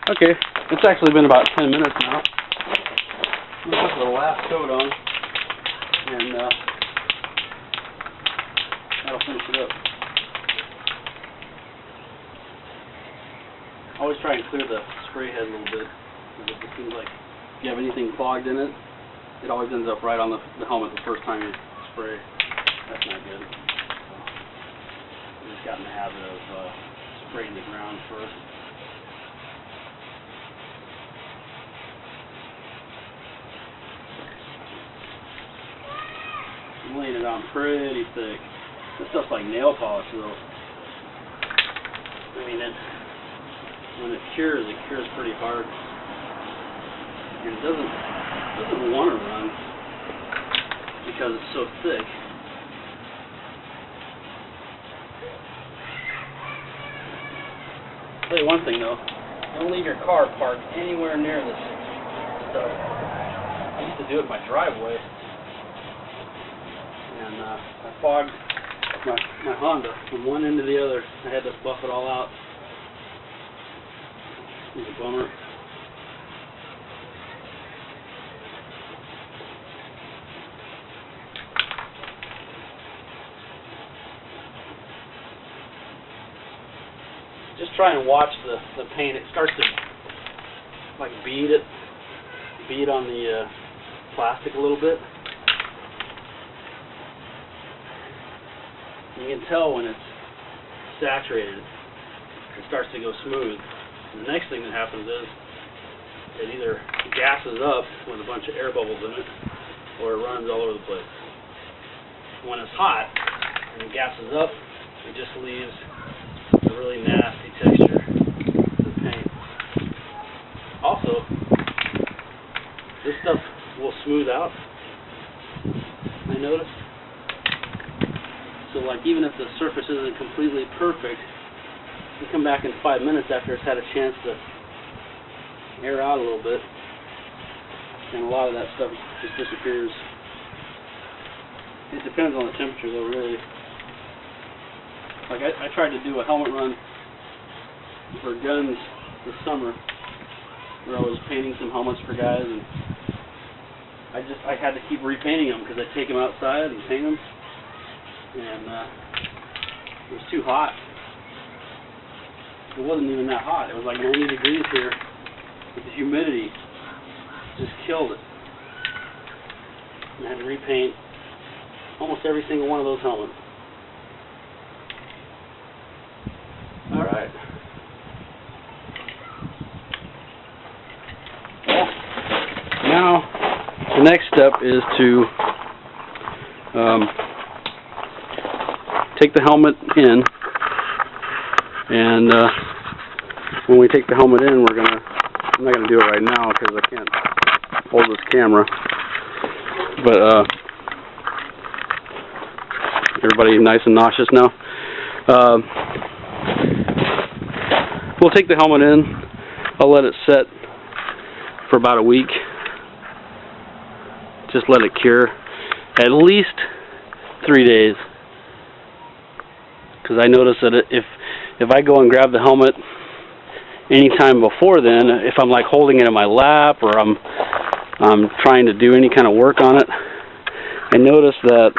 Okay, it's actually been about 10 minutes now. I'm going to put the last coat on, and that'll finish it up. Always try and clear the spray head a little bit, because it seems like if you have anything clogged in it, it always ends up right on the helmet the first time you spray. That's not good. So, I just got in the habit of spraying the ground first. I'm laying it on pretty thick. This stuff's like nail polish though. I mean, when it cures pretty hard. And it doesn't want to run because it's so thick. I'll tell you one thing though, don't leave your car parked anywhere near this stuff. I used to do it in my driveway, and I fogged my Honda from one end to the other. I had to buff it all out. It was a bummer. Just try and watch the paint. It starts to like bead on the plastic a little bit. You can tell when it's saturated. It starts to go smooth. And the next thing that happens is it either gasses up with a bunch of air bubbles in it, or it runs all over the place. When it's hot and it gasses up, it just leaves a really nasty texture to the paint. Also, this stuff will smooth out, I noticed. So like even if the surface isn't completely perfect, you come back in 5 minutes after it's had a chance to air out a little bit, and a lot of that stuff just disappears. It depends on the temperature though, really. Like I tried to do a helmet run for guns this summer, where I was painting some helmets for guys, and I had to keep repainting them because I'd take them outside and paint them, and it was too hot. It wasn't even that hot. It was like 90 degrees here, but the humidity just killed it. And I had to repaint almost every single one of those helmets. Alright. Well, now the next step is to take the helmet in, and when we take the helmet in, I'm not going to do it right now because I can't hold this camera, but everybody nice and nauseous now. We'll take the helmet in. I'll let it set for about a week. Just let it cure. At least 3 days. Because I notice that if I go and grab the helmet anytime before then, if I'm like holding it in my lap or I'm trying to do any kind of work on it, I notice that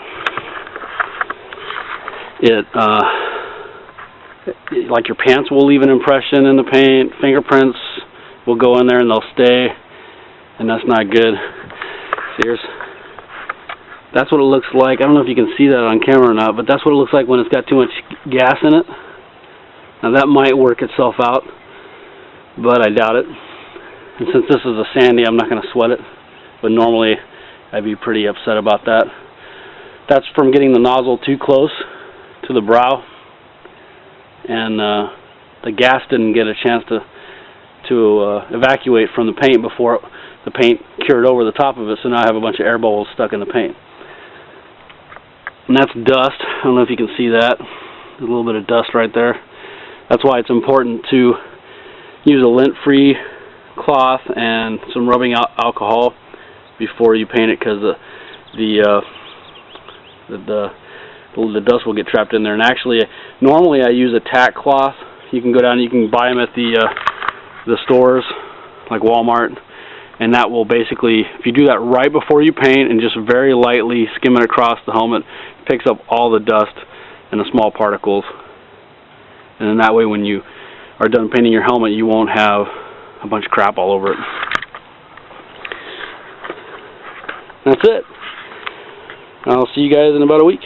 like your pants will leave an impression in the paint, fingerprints will go in there and they'll stay, and that's not good. See, that's what it looks like. I don't know if you can see that on camera or not, but that's what it looks like when it's got too much gas in it. Now that might work itself out, but I doubt it. And since this is a sandy, I'm not going to sweat it, but normally I'd be pretty upset about that. That's from getting the nozzle too close to the brow, and the gas didn't get a chance to evacuate from the paint before the paint cured over the top of it, so now I have a bunch of air bubbles stuck in the paint. And that's dust. I don't know if you can see that. There's a little bit of dust right there. That's why it's important to use a lint-free cloth and some rubbing alcohol before you paint it, because the dust will get trapped in there. And actually, normally I use a tack cloth. You can go down, you can buy them at the the stores like Walmart, and that will basically, if you do that right before you paint and just very lightly skim it across the helmet, it picks up all the dust and the small particles, and then that way when you are done painting your helmet you won't have a bunch of crap all over it. That's it. I'll see you guys in about a week.